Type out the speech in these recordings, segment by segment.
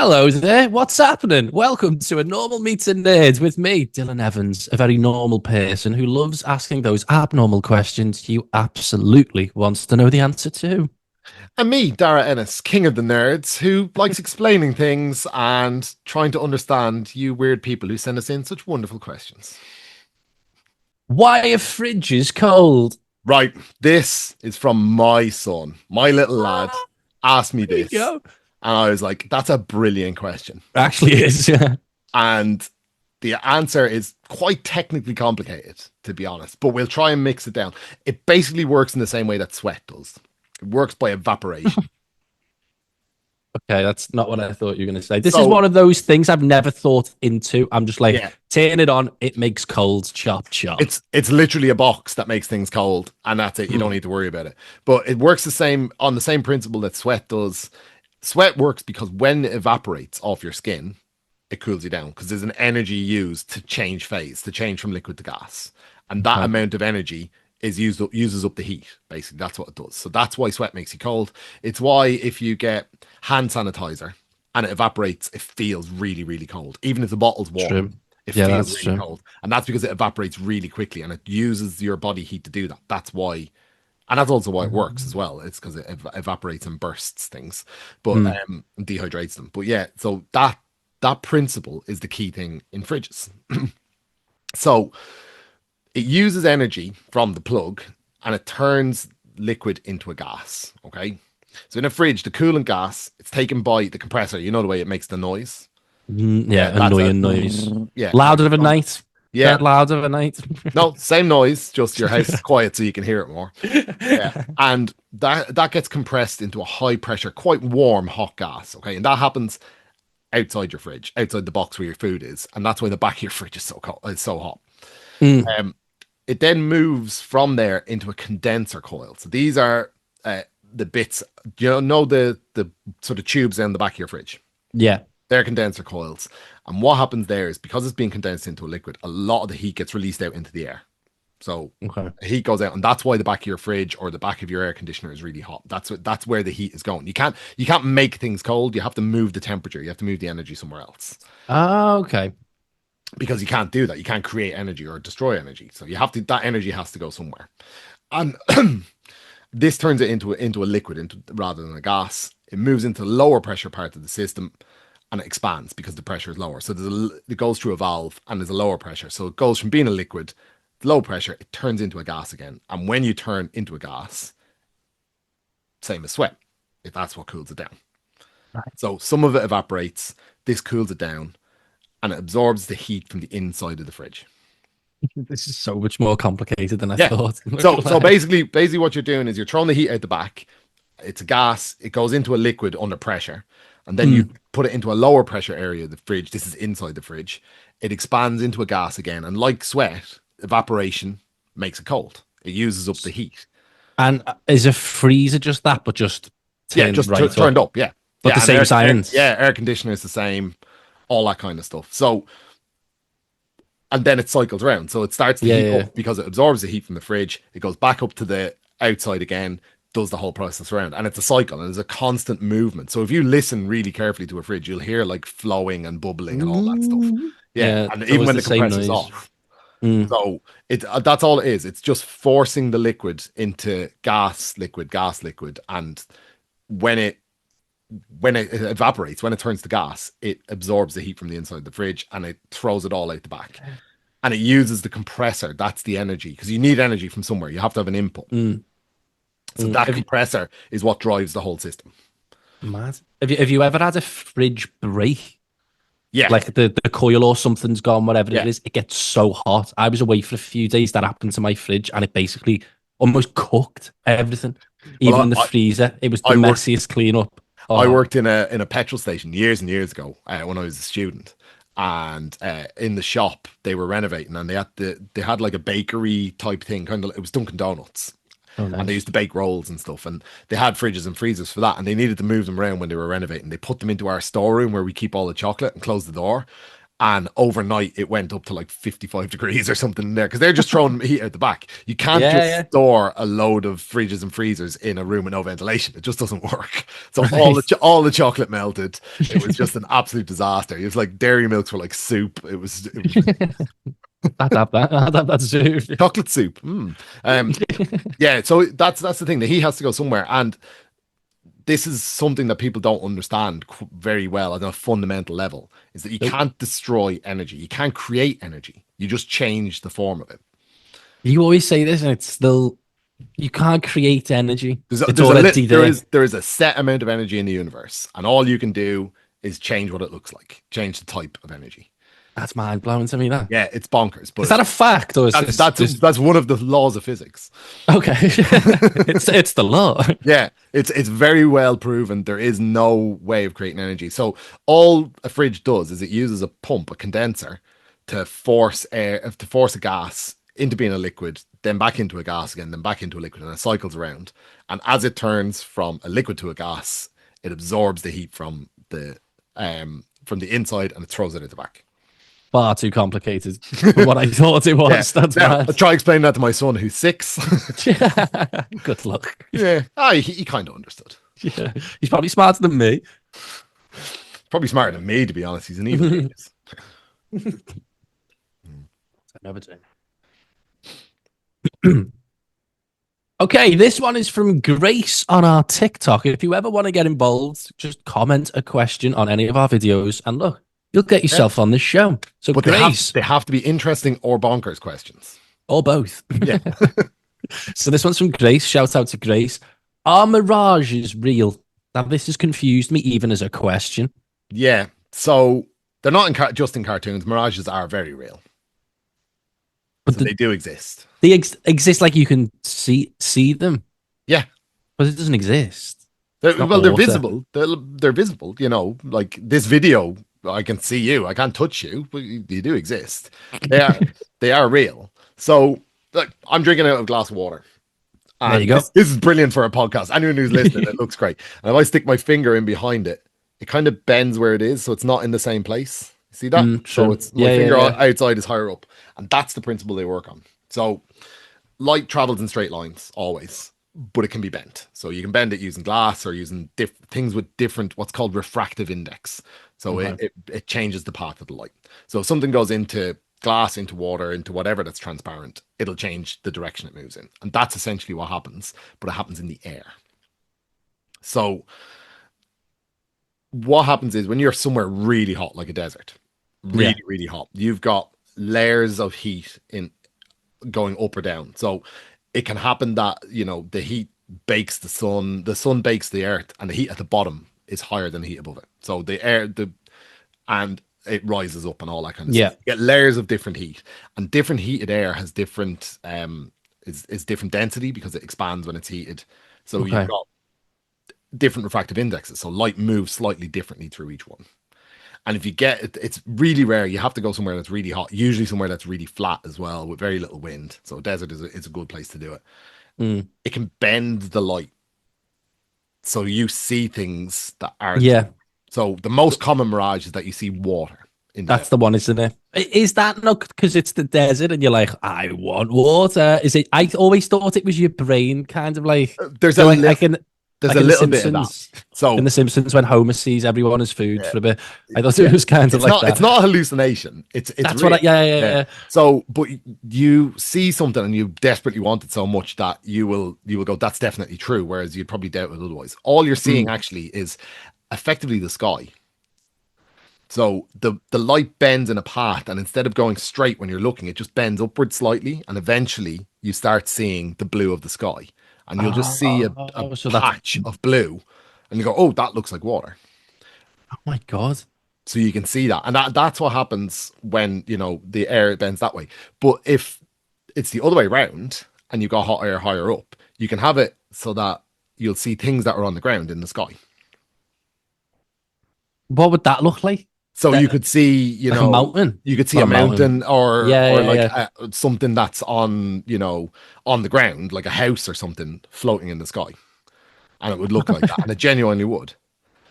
Hello there, what's happening? Welcome to a Normal Meets and Nerds with me, Dylan Evans, a very normal person who loves asking those abnormal questions you absolutely wants to know the answer to. And me, Darragh Ennis, king of the nerds, who likes explaining things and trying to understand you weird people who send us in such wonderful questions. Why are fridges cold? Right, this is from my son. My little lad asked me There you this, go. and I was like, that's a brilliant question. Actually is, yeah. And the answer is quite technically complicated, to be honest, but we'll try and mix it down. It basically works in the same way that sweat does. It works by evaporation. Okay, that's not what I thought you were going to say. This is So, one of those things I've never thought into. I'm just like, yeah, turn it on, it makes cold, chop, chop. it's literally a box that makes things cold, and that's it. You don't need to worry about it. But it works the same on the same principle that sweat does. Sweat works because when it evaporates off your skin, it cools you down because there's an energy used to change phase, to change from liquid to gas, and that amount of energy is uses up the heat. Basically, that's what it does. So that's why sweat makes you cold. It's why if you get hand sanitizer and it evaporates, it feels really, really cold. Even if the bottle's warm, True. it Yeah, feels that's really true. cold. And that's because it evaporates really quickly and it uses your body heat to do that. That's why, and that's also why it works as well. It's because it evaporates and bursts things, but Mm. dehydrates them. But yeah, so that principle is the key thing in fridges. So it uses energy from the plug and it turns liquid into a gas. Okay. So in a fridge, the coolant gas, it's taken by the compressor. You know the way it makes the noise? Yeah, Yeah, that's a annoying noise. yeah. Louder of a night. Yeah. That louder of a night. No, same noise, just your house is quiet so you can hear it more. Yeah. And that gets compressed into a high pressure, quite warm, hot gas. Okay. And that happens outside your fridge, outside the box where your food is. And that's why the back of your fridge is so cold, it's so hot. Mm. Um, it then moves from there into a condenser coil. So these are the bits, know the sort of tubes in the back of your fridge. Yeah. They're condenser coils. And what happens there is because it's being condensed into a liquid, a lot of the heat gets released out into the air. So Okay. heat goes out, and that's why the back of your fridge or the back of your air conditioner is really hot. That's where the heat is going. You can't make things cold. You have to move the temperature. You have to move the energy somewhere else Ah, okay. because you can't do that. You can't create energy or destroy energy. So you have to that energy has to go somewhere. And this turns it into a liquid rather than a gas. It moves into the lower pressure part of the system and it expands because the pressure is lower. So it goes through a valve and there's a lower pressure. So it goes from being a liquid, low pressure, it turns into a gas again. And when you turn into a gas, same as sweat, if that's what cools it down. Right. So some of it evaporates, this cools it down, and it absorbs the heat from the inside of the fridge. This is so much more complicated than I Yeah. thought. So basically what you're doing is you're throwing the heat out the back. It's a gas, it goes into a liquid under pressure, and then you put it into a lower pressure area of the fridge. This is inside the fridge. It expands into a gas again, and like sweat, evaporation makes it cold. It uses up the heat. And is a freezer just that, but just Yeah, turned just right turned up? up. Yeah, But yeah, the and same science. air conditioner is the same, all that kind of stuff. So, and then it cycles around. So it starts to Yeah, heat yeah. up because it absorbs the heat from the fridge. It goes back up to the outside again, does the whole process around, and it's a cycle and there's a constant movement. So if you listen really carefully to a fridge, you'll hear like flowing and bubbling and all that stuff. Yeah, Yeah, and it's even always when the the same compressor's noise. off. Mm. So that's all it is. It's just forcing the liquid into gas liquid, and when it when it evaporates, when it turns to gas, it absorbs the heat from the inside of the fridge and it throws it all out the back. And it uses the compressor. That's the energy because you need energy from somewhere. You have to have an input. Mm. So that Have you, compressor is what drives the whole system. mad. Have you ever had a fridge break? Yeah, Like the coil or something's gone, whatever it yeah. is, it gets so hot. I was away for a few days. That happened to my fridge, and it basically almost cooked everything, even in Well, the freezer. It was the I worked messiest cleanup. I Oh, worked in a petrol station years and years ago when I was a student, and in the shop they were renovating, and they had like a bakery type thing, kind of it was Dunkin' Donuts, oh, and they nice. used to bake rolls and stuff, and they had fridges and freezers for that, and they needed to move them around when they were renovating. They put them into our storeroom where we keep all the chocolate and close the door, and overnight it went up to like 55 degrees or something in there because they're just throwing heat out the back. You can't Yeah, just yeah. store a load of fridges and freezers in a room with no ventilation. It just doesn't work. So Right. all the chocolate melted. It was just an absolute disaster. It was like dairy milks were like soup. It was I'd have that too. chocolate soup. Yeah, so that's the thing. The heat has to go somewhere, and this is something that people don't understand very well on a fundamental level, is that you Nope. can't destroy energy. You can't create energy. You just change the form of it. You always say this, and it's still you can't create energy. There's a, It's there's a lit, already there. there is a set amount of energy in the universe, and all you can do is change what it looks like, change the type of energy. That's mind blowing to me. That Yeah, it's bonkers, is but that a fact or is that's this that's just that's one of the laws of physics. okay? It's the law. Yeah, it's very well proven. There is no way of creating energy. So all a fridge does is it uses a pump, a condenser, to force a gas into being a liquid, then back into a gas again, then back into a liquid, and it cycles around. And as it turns from a liquid to a gas, it absorbs the heat from the inside and it throws it at the back. Far too complicated for what I thought it Yeah. was. That's Now, I bad. try explaining that to my son who's 6. Good luck. Yeah, he kind of understood. Yeah. He's probably smarter than me. Probably smarter than me, to be honest. He's an evil genius. Another time. Okay, this one is from Grace on our TikTok. If you ever want to get involved, just comment a question on any of our videos, and look, you'll get yourself on this show. So, But Grace, they have to be interesting or bonkers questions. or both. Yeah. So this one's from Grace. Shout out to Grace. Are mirages real? Now, this has confused me even as a question. Yeah. So they're not just in cartoons. Mirages are very real. But So they do exist. they exist like you can see them, Yeah. but it doesn't exist. They're, Not well, they're water. visible. They're visible. You know, like this video, I can see you. I can't touch you, but you do exist. They are they are real. So look, I'm drinking out of a glass of water. There you And go. this is brilliant for a podcast. Anyone who's listening, it looks great. And if I stick my finger in behind it, it kind of bends where it is, so it's not in the same place. See that? So True. it's my Yeah, finger yeah. outside is higher up, and that's the principle they work on. So light travels in straight lines always, but it can be bent. So you can bend it using glass or using things with different what's called refractive index. So Okay. it changes the path of the light. So if something goes into glass, into water, into whatever that's transparent, it'll change the direction it moves in. And that's essentially what happens, but it happens in the air. So what happens is when you're somewhere really hot, like a desert, really, Yeah. really hot, you've got layers of heat in going up or down. So it can happen that, you know, the heat bakes the sun bakes the earth, and the heat at the bottom is higher than the heat above it. So and it rises up and all that kind of Yeah. stuff. You get layers of different heat, and different heated air has different is different density because it expands when it's heated. So Okay. you've got different refractive indexes. So light moves slightly differently through each one. And if you get it, it's really rare. You have to go somewhere that's really hot, usually somewhere that's really flat as well, with very little wind. So a desert is a good place to do it. Mm. It can bend the light, so you see things that aren't. Yeah. So the most common mirage is that you see water in the That's the one, isn't it? Is that not because it's the desert and you're like, I want water? Is it? I always thought it was your brain, kind of like. there's So a like, li- like in, there's like a in The little bit of that. Simpsons. So In The Simpsons, when Homer sees everyone as food Yeah. for a bit, I thought it was kind of like that. it's not a hallucination. It's That's real. what. Yeah. So, but you see something and you desperately want it so much that you will go, that's definitely true. Whereas you'd probably doubt it otherwise. All you're seeing actually is effectively the sky. So the light bends in a path, and instead of going straight when you're looking, it just bends upward slightly, and eventually you start seeing the blue of the sky, and you'll just see a So that's. patch of blue, and you go, oh, that looks like water. Oh my god. So you can see that, and that's what happens when, you know, the air bends that way. But if it's the other way around and you got hot air higher up, you can have it so that you'll see things that are on the ground in the sky. What would that look like? So That- you could see, you Like know, a mountain. you could see Not a a mountain. mountain or Yeah, or yeah, like something that's on, you know, on the ground, like a house or something floating in the sky, and it would look like that, and it genuinely would.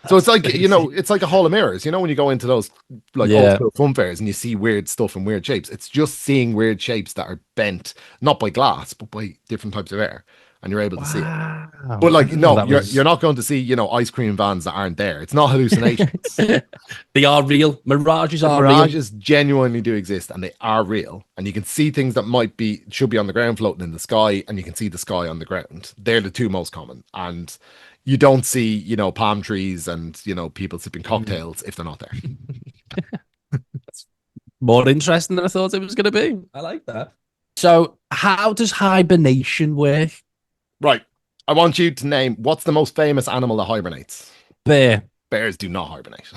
So it's That's like, crazy. it's like a hall of mirrors. When you go into those like old Yeah. school fun fairs and you see weird stuff and weird shapes. It's just seeing weird shapes that are bent, not by glass, but by different types of air, and you're able to see it. But Wow. I like, didn't know no, that you're was. not going to see, ice cream vans that aren't there. It's not hallucinations. They are real. Mirages The are real. mirages genuinely do exist and they are real. And you can see things that should be on the ground floating in the sky, and you can see the sky on the ground. They're the two most common. And you don't see, palm trees and, people sipping Mm. cocktails if they're not there. That's more interesting than I thought it was going to be. I like that. So, how does hibernation work? Right. I want you to name what's the most famous animal that hibernates. Bear. Bears do not hibernate.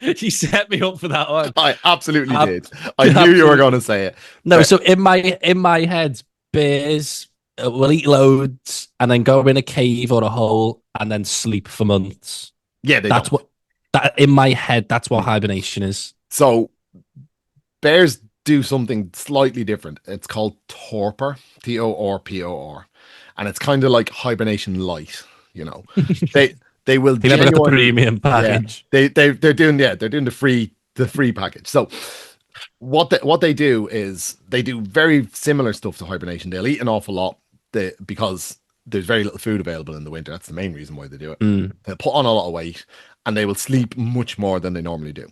You set me up for that one. I absolutely Ab- did. I knew you were Absolutely. going to say it. No, so in my head, bears will eat loads and then go in a cave or a hole and then sleep for months. Yeah, they That's don't. what that in my head. That's what hibernation is. So bears do something slightly different. It's called torpor, Torpor, and it's kind of like hibernation light. You know, they they will They never got the genuinely, premium yeah, package. they're doing the free package. So what they do is they do very similar stuff to hibernation. They'll eat an awful lot because there's very little food available in the winter. That's the main reason why they do it. Mm, They'll put on a lot of weight and they will sleep much more than they normally do.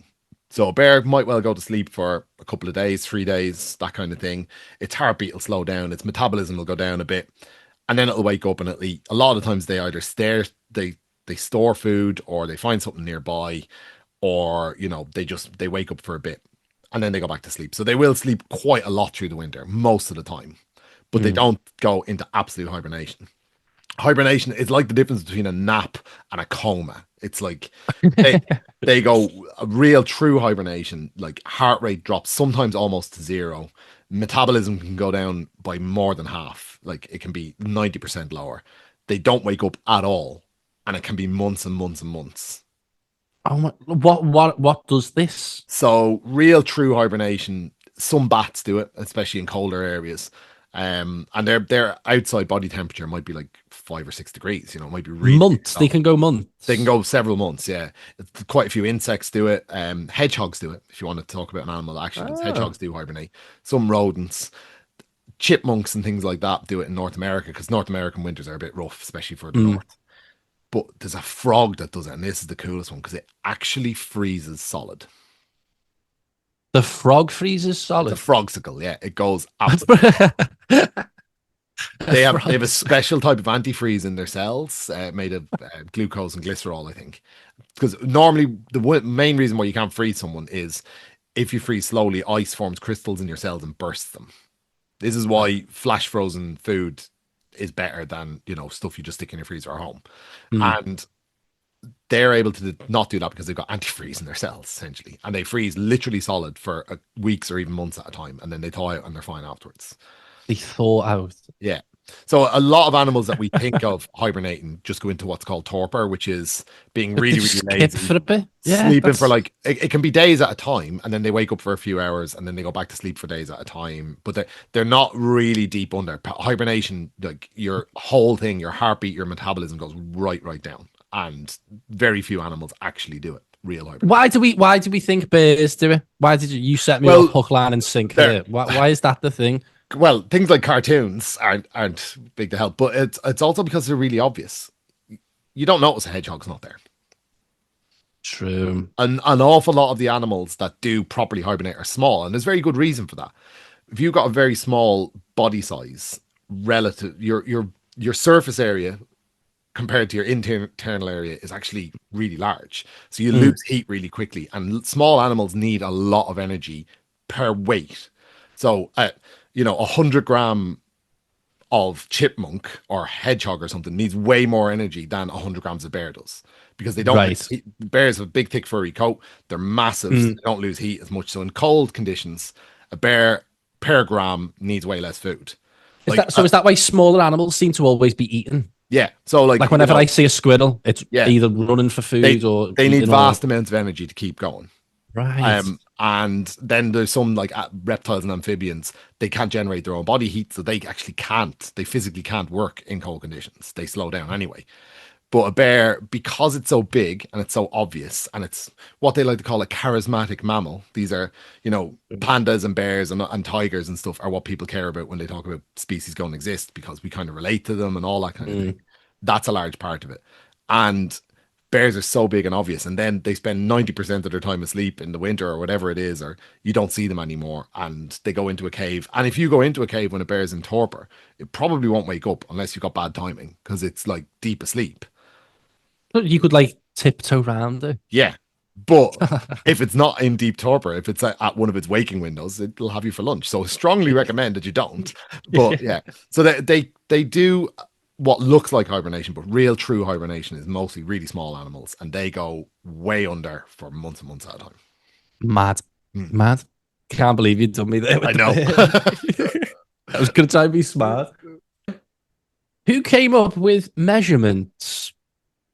So a bear might well go to sleep for a couple of days, 3 days, that kind of thing. Its heartbeat will slow down, its metabolism will go down a bit, and then it'll wake up and it'll eat. A lot of times they either they store food or they find something nearby, or they wake up for a bit and then they go back to sleep. So they will sleep quite a lot through the winter, most of the time, but they mm. don't go into absolute hibernation. Hibernation is like the difference between a nap and a coma. It's like they they go a real true hibernation, like heart rate drops sometimes almost to zero. Metabolism can go down by more than half. Like it can be 90% lower. They don't wake up at all. And it can be months and months and months. Oh my, what does this? So real true hibernation, some bats do it, especially in colder areas. And their outside body temperature might be like 5 or 6 degrees, it might be really Months. They low. can go They can months. go several months, yeah. Quite a few insects do it. Hedgehogs do it. If you want to talk about an animal that actually does, Ah. hedgehogs do hibernate. Some rodents, chipmunks, and things like that do it in North America because North American winters are a bit rough, especially for the Mm. north. But there's a frog that does it, and this is the coolest one because it actually freezes solid. The frog freezes It's a solid. frogsicle, yeah. It goes absolutely. A They have a frog. special type of antifreeze in their cells, made of glucose and glycerol, I think. Because normally main reason why you can't freeze someone is if you freeze slowly, ice forms crystals in your cells and bursts them. This is why flash frozen food is better than stuff you just stick in your freezer at home. Mm. And they're able to not do that because they've got antifreeze in their cells essentially, and they freeze literally solid for weeks or even months at a time, and then they thaw out and they're fine afterwards. They thaw out. Yeah. So a lot of animals that we think of hibernating just go into what's called torpor, which is being But they really, really skip lazy, for a bit. Yeah, sleeping for that's like it can be days at a time, and then they wake up for a few hours, and then they go back to sleep for days at a time. But they're not really deep under hibernation. Like your whole thing, your heartbeat, your metabolism goes right down, and very few animals actually do it. Real hibernation. why do we think bears do it? Why did you set me up Well, hook, line, and sinker there. there? Why is that the thing? Well, things like cartoons aren't big to help, but it's also because they're really obvious. You don't notice a hedgehog's not there. True. An awful lot of the animals that do properly hibernate are small, and there's very good reason for that. If you've got a very small body size relative, your surface area compared to your internal area is actually really large, so you Mm. lose heat really quickly. And small animals need a lot of energy per weight. So, 100 gram of chipmunk or hedgehog or something needs way more energy than 100 grams of bear does because they don't lose Right. heat. Bears have a big, thick, furry coat. They're massive. So Mm. they don't lose heat as much. So in cold conditions, a bear per gram needs way less food. Is Like, that so? Is that why smaller animals seem to always be eaten? yeah. So like, Like whenever I see a squirrel, it's yeah, either running for they food or they need eating or vast amounts of energy to keep going. right. And then there's some like reptiles and amphibians, they can't generate their own body heat, so they actually can't, they physically can't work in cold conditions. They slow down anyway. But a bear, because it's so big and it's so obvious, and it's what they like to call a charismatic mammal. These are, pandas and bears and tigers and stuff are what people care about when they talk about species going to exist because we kind of relate to them and all that kind of thing. That's a large part of it. And bears are so big and obvious, and then they spend 90% of their time asleep in the winter or whatever it is, or you don't see them anymore, and they go into a cave. And if you go into a cave when a bear's in torpor, it probably won't wake up unless you've got bad timing because it's like deep asleep. But you could like tiptoe around it. Yeah. But if it's not in deep torpor, if it's at one of its waking windows, it'll have you for lunch. So I strongly recommend that you don't. But yeah, so they do what looks like hibernation, but real true hibernation is mostly really small animals, and they go way under for months and months at a time. Mad, mad. Can't believe you done me there. With I know. I was gonna try and be smart. Who came up with measurements?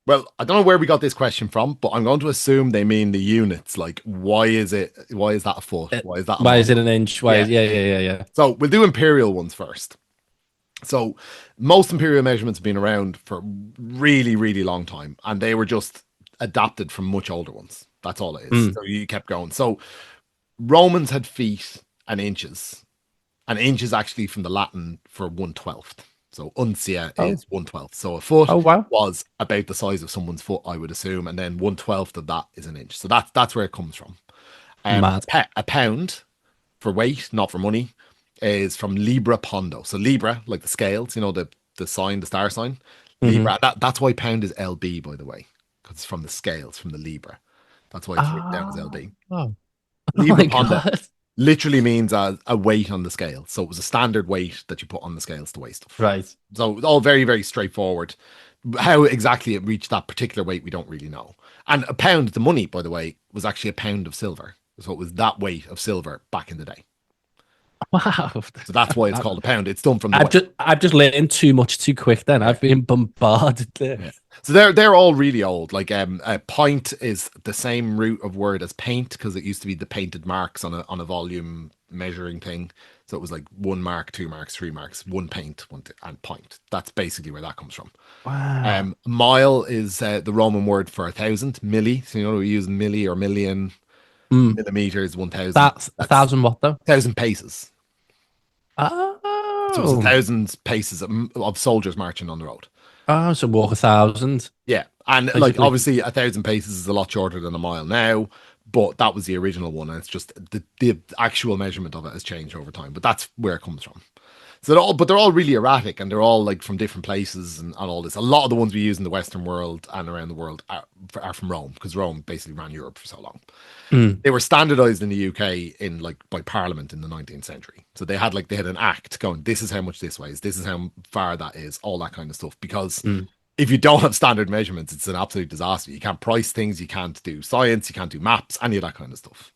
Well, I don't know where we got this question from, but I'm going to assume they mean the units. Like, why is that a foot? Why is that? Why is it an inch? Yeah. So we'll do imperial ones first. So most imperial measurements have been around for really, really long time, and they were just adapted from much older ones. That's all it is. So you kept going. So Romans had feet and inches. And inch is actually from the Latin for 1/12. So uncia is 1/12. So a foot was about the size of someone's foot, I would assume, and then 1/12 of that is an inch. So that's where it comes from. A pound for weight, not for money, is from Libra Pondo. So Libra, like the scales, the sign, the star sign. Libra. That's why pound is LB, by the way, because it's from the scales, from the Libra. That's why it's written down as LB. Libra Pondo literally means a weight on the scale. So it was a standard weight that you put on the scales to weigh stuff. Right. So all very, very straightforward. How exactly it reached that particular weight, we don't really know. And a pound, the money, by the way, was actually a pound of silver. So it was that weight of silver back in the day. Wow. So that's why it's called a pound. It's done from I've just learned too much too quick then. I've been bombarded there. Yeah. So they're all really old. Like a pint is the same root of word as paint because it used to be the painted marks on a volume measuring thing. So it was like 1 mark, 2 marks, 3 marks, one paint, and pint. That's basically where that comes from. Wow. Mile is the Roman word for 1,000. Milli. So we use milli or million. Millimeters, 1,000. That's 1,000 what though? 1,000 paces. Oh. So it's 1,000 paces of soldiers marching on the road. Oh, so walk 1,000. Yeah. And basically, like obviously 1,000 paces is a lot shorter than a mile now, but that was the original one. And it's just the actual measurement of it has changed over time. But that's where it comes from. So they're all really erratic, and they're all like from different places and all this. A lot of the ones we use in the Western world and around the world are from Rome, because Rome basically ran Europe for so long. They were standardized in the UK by Parliament in the 19th century. So they had an act going, this is how much this weighs, this is how far that is, all that kind of stuff. Because if you don't have standard measurements, it's an absolute disaster. You can't price things, you can't do science, you can't do maps, any of that kind of stuff.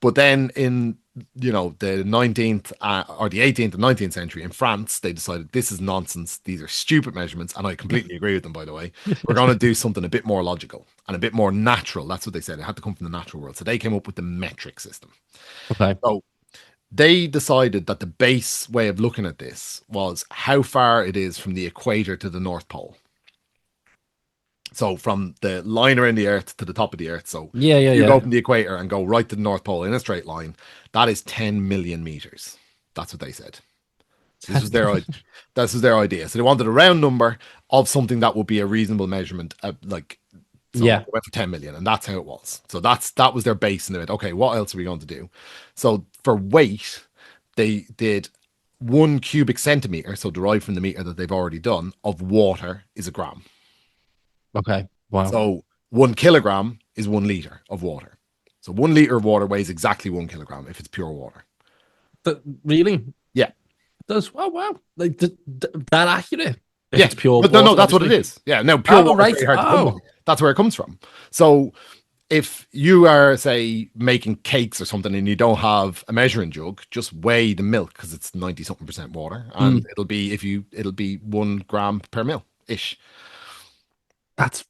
But then in the 19th or the 18th and 19th century in France, they decided this is nonsense. These are stupid measurements. And I completely agree with them, by the way. We're going to do something a bit more logical and a bit more natural. That's what they said. It had to come from the natural world. So they came up with the metric system. Okay. So they decided that the base way of looking at this was how far it is from the equator to the North Pole. So from the line around the Earth to the top of the Earth. So you go from the equator and go right to the North Pole in a straight line. That is 10 million meters. That's what they said. This was their idea. So they wanted a round number of something that would be a reasonable measurement. They went for 10 million, and that's how it was. So that was their base. And they went, okay, what else are we going to do? So for weight, they did 1 cubic centimeter, so derived from the meter that they've already done, of water is a gram. Okay. Wow. So 1 kilogram is 1 liter of water. So 1 liter of water weighs exactly 1 kilogram if it's pure water. Really? Yeah. It does. Oh, wow. Like that accurate? Yeah. It's pure but water. No, that's what it is. Yeah. No, pure water. Right. Is very hard to come by. That's where it comes from. So if you are, say, making cakes or something and you don't have a measuring jug, just weigh the milk because it's 90-something% water. And it'll be 1 gram per mil ish.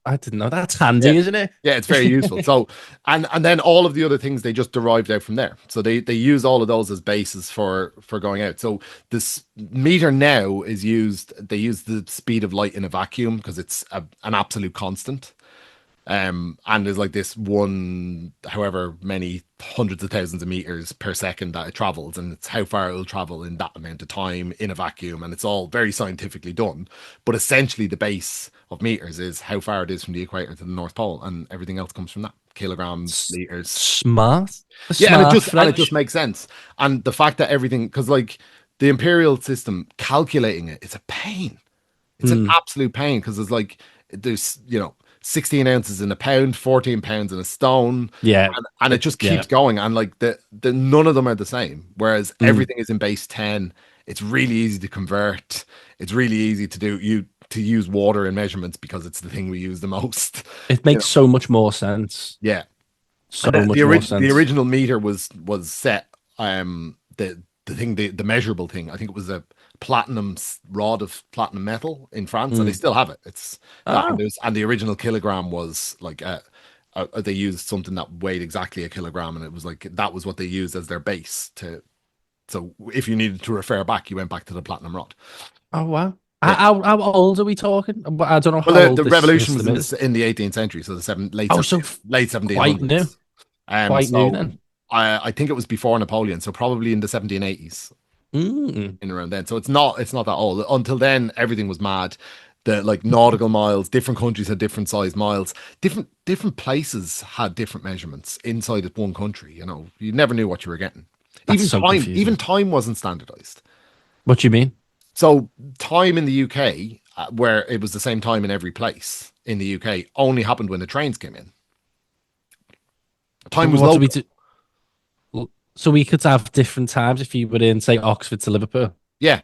I didn't know. That's handy, Yeah. isn't it? Yeah, it's very useful. So, and then all of the other things they just derived out from there. So they use all of those as bases for going out. So this meter now is used. They use the speed of light in a vacuum because it's an absolute constant. And there's like this one, however many hundreds of thousands of meters per second that it travels, and it's how far it'll travel in that amount of time in a vacuum, and it's all very scientifically done. But essentially, the base of meters is how far it is from the equator to the North Pole, and everything else comes from that: kilograms, liters. Smart. A Yeah, and it smart just French. makes sense. And the fact that everything, because like the imperial system, calculating it, it's a pain. It's an Mm, absolute pain because there's 16 ounces in a pound, 14 pounds in a stone, yeah. and it just Yeah. keeps going. And like the none of them are the same. Whereas Mm. everything is in base 10. It's really easy to convert. It's really easy to use water in measurements because it's the thing we use the most. It You know, makes so much more sense. yeah. So And much more the sense. original meter was set the measurable thing. I think it was a rod of platinum metal in France, and they Mm. still have it. It's that, Oh, and the original kilogram was like they used something that weighed exactly a kilogram, and it was like that was what they used as their base to. So if you needed to refer back, you went back to the platinum rod. oh wow. Yeah. How old are we talking? I don't know Well, how old the this revolution was system is. in the 18th century, so the Oh, so late quite new. 1700s. Quite new So then. I think it was before Napoleon, so probably in the 1780s, Mm. in around then. So it's not that old. Until then, everything was mad. The like nautical miles, different countries had different size miles. Different places had different measurements inside of one country. You never knew what you were getting. That's so Even confusing. time wasn't standardized. What do you mean? So time in the UK, where it was the same time in every place in the UK, only happened when the trains came in. Time was What do we local. do? So we could have different times if you were in, say, Oxford to Liverpool. Yeah,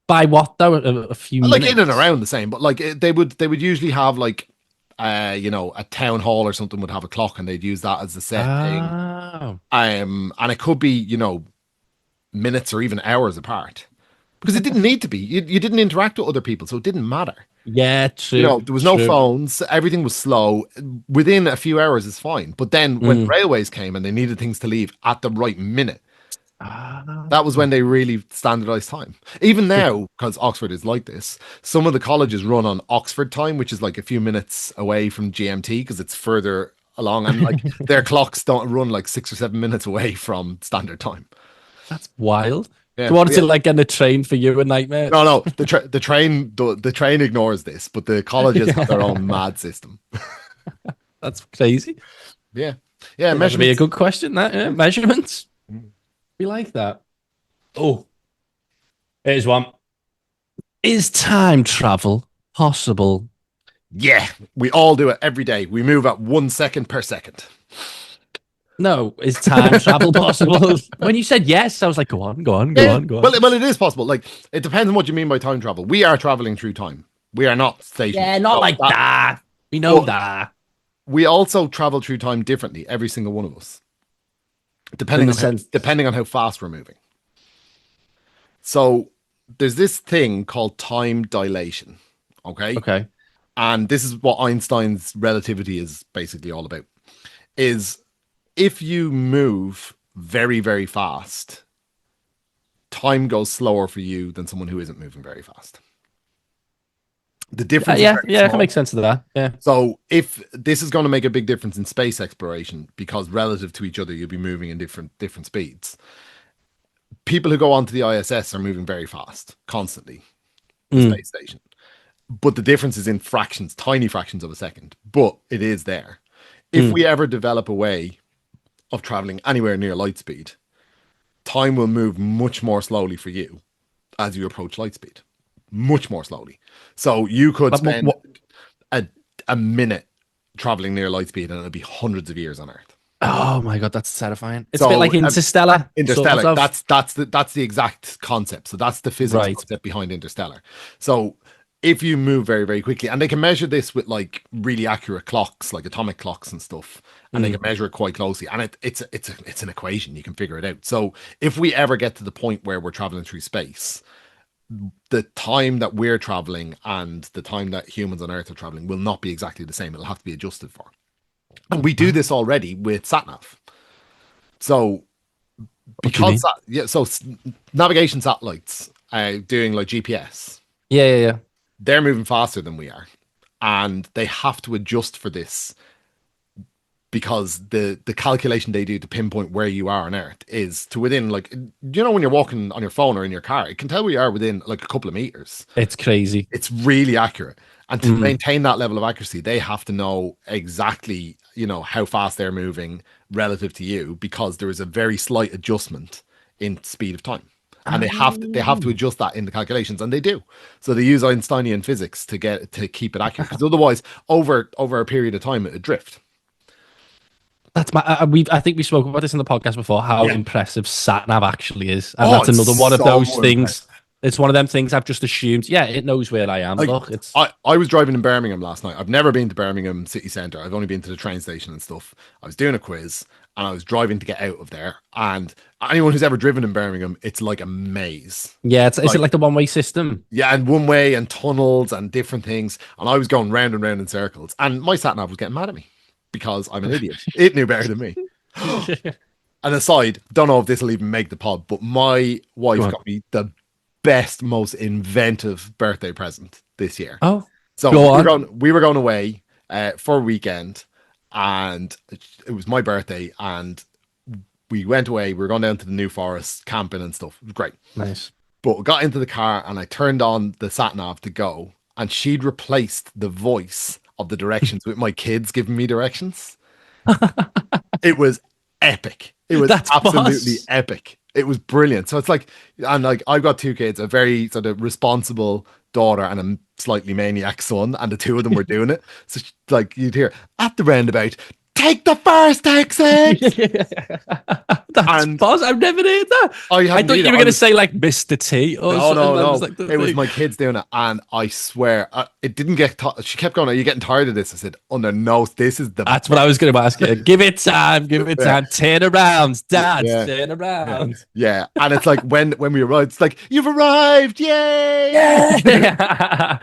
By what though? A few like in and minutes. around the same, but like they would usually have like a town hall or something would have a clock, and they'd use that as the set thing. Oh, And it could be minutes or even hours apart because it didn't need to be. You didn't interact with other people, so it didn't matter. yeah, true, There was no true. phones. Everything was slow. Within a few hours is fine. But then when Mm. railways came and they needed things to leave at the right minute, Ah, that was when they really standardized time. Even now, because Oxford is like this, some of the colleges run on Oxford time, which is like a few minutes away from GMT because it's further along, and like their clocks don't run like 6 or 7 minutes away from standard time. that's wild. Yeah, So what but is yeah. it like getting a train for you a nightmare? No, no, the train ignores this, but the colleges have their Yeah, own mad system. that's crazy. Yeah, yeah, That'd be a measurements. good question. That measurements. We like that. Oh, here's one. Is time travel possible? Yeah, we all do it every day. We move at 1 second per second. No, is time travel possible? When you said yes, I was like, go on, go on, go Yeah, on, go well, on. well, it is possible. Like, it depends on what you mean by time travel. We are traveling through time. We are not stationary. Yeah, not So like that. We know but that. we also travel through time differently, every single one of us, In depending the on how sense, depending on how fast we're moving. So there's this thing called time dilation. Okay. okay, And this is what Einstein's relativity is basically all about. Is if you move very, very fast, time goes slower for you than someone who isn't moving very fast. The difference is yeah, very yeah, I can make small. sense of that. Yeah. So if this is going to make a big difference in space exploration, because relative to each other, you'll be moving in different speeds. People who go onto the ISS are moving very fast, constantly, the Mm, space station. But the difference is in fractions, tiny fractions of a second. But it is there. If mm. we ever develop a way of traveling anywhere near light speed, time will move much more slowly for you as you approach light speed, much more slowly. So you could But spend a, a minute traveling near light speed and it'll be hundreds of years on Earth. oh my god, that's terrifying. It's a bit So like Interstellar, sort Interstellar, of. that's the exact concept. So that's the physics Right. concept behind Interstellar. So if you move very, very quickly, and they can measure this with like really accurate clocks, like atomic clocks and stuff, and they can Mm, measure it quite closely. And it's an equation, you can figure it out. So if we ever get to the point where we're traveling through space, the time that we're traveling and the time that humans on Earth are traveling will not be exactly the same. It'll have to be adjusted for. And we do this already with satnav. So What do you mean? navigation satellites doing like GPS, Yeah. they're moving faster than we are, and they have to adjust for this because the calculation they do to pinpoint where you are on Earth is to within, like, when you're walking on your phone or in your car, it can tell where you are within like a couple of meters. It's crazy. It's really accurate. And to maintain that level of accuracy, they have to know exactly, how fast they're moving relative to you, because there is a very slight adjustment in speed of time. And they have to adjust that in the calculations, and they do. So they use Einsteinian physics to keep it accurate, because otherwise, over a period of time, it would drift. That's I think we spoke about this in the podcast before, how impressive satnav actually is, and that's another one of those things. It's one of them things I've just assumed. Yeah, it knows where I am. Look, I was driving in Birmingham last night. I've never been to Birmingham city centre. I've only been to the train station and stuff. I was doing a quiz and I was driving to get out of there. And anyone who's ever driven in Birmingham, it's like a maze. Yeah, is it like the one-way system? Yeah, and one way and tunnels and different things. And I was going round and round in circles. And my sat nav was getting mad at me because I'm an idiot. It knew better than me. And aside, don't know if this will even make the pod, but my wife got me the best, most inventive birthday present this year. Oh, so we were going away for a weekend, and it was my birthday, and we went away. We were going down to the New Forest camping and stuff. It was great. Nice. But we got into the car and I turned on the sat nav to go, and she'd replaced the voice of the directions with my kids giving me directions. It was epic. It was absolutely epic. It was brilliant. So it's like, and like, I've got two kids, a very sort of responsible daughter and a slightly maniac son, and the two of them were doing it. So like, you'd hear at the roundabout, take the first exit. That's boss. I've never heard that. I thought you were going to say like Mr. T or something. No. Like it was my kids doing it, and I swear it didn't get. She kept going, "Are you getting tired of this?" I said, "Oh no, this is the." That's what I was going to ask you. Give it time. Give it time. Turn around, Dad. Turn around. Yeah, and it's like when we arrived, it's like, you've arrived, yay! Yeah.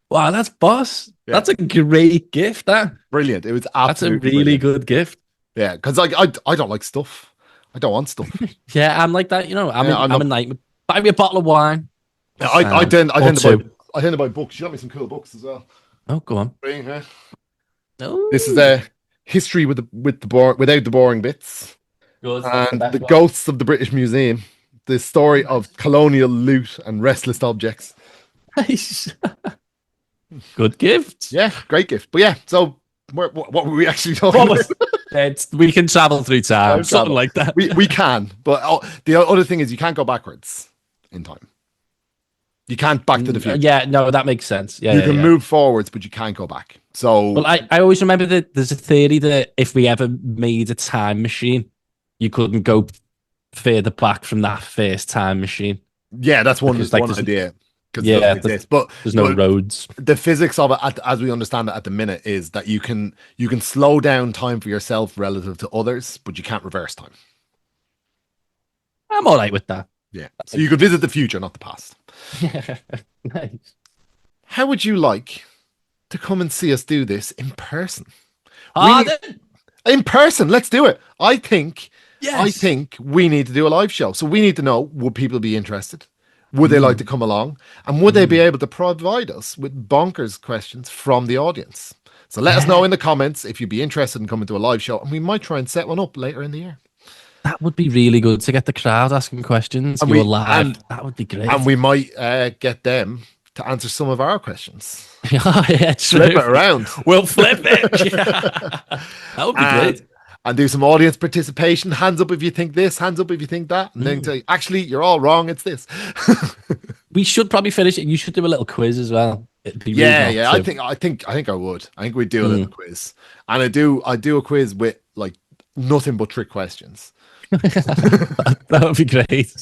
Wow, that's boss. Yeah. That's a great gift. Brilliant. It was absolutely. That's a really good gift. Yeah, because like I don't like stuff. I don't want stuff. Yeah, I'm like that. I'm a nightmare. Buy me a bottle of wine. Yeah, I tend to buy books. You got me some cool books as well. Oh, go on. Bring here. No. This is a history without the boring bits. Good. And the ghosts of the British Museum. The story of colonial loot and restless objects. Nice. Good gift. Yeah, great gift. But yeah, so what were we actually talking about? We can travel through time, something like that. We can, but the other thing is you can't go backwards in time. You can't back to the future. Yeah, no, that makes sense. Yeah, you can move forwards, but you can't go back. So, well, I always remember that there's a theory that if we ever made a time machine, you couldn't go further back from that first time machine. Yeah, that's one idea. Yeah, but there's no roads. The physics of it, as we understand it at the minute, is that you can slow down time for yourself relative to others, but you can't reverse time. I'm all right with that. Yeah, so you could visit the future, not the past. Nice. How would you like to come and see us do this in person? In person, let's do it. I think we need to do a live show. So we need to know, would people be interested? Would they like to come along? And would they be able to provide us with bonkers questions from the audience? So let us know in the comments if you'd be interested in coming to a live show, and we might try and set one up later in the year. That would be really good to get the crowd asking questions. You're live. That would be great. And we might get them to answer some of our questions. Yeah, true. Flip it around. We'll flip it. That would be great. And do some audience participation. Hands up if you think this, hands up if you think that. And then say, actually, you're all wrong. It's this. We should probably finish it. You should do a little quiz as well. Yeah. I think I would. I think we'd do a little quiz. And I do a quiz with like nothing but trick questions. That would be great.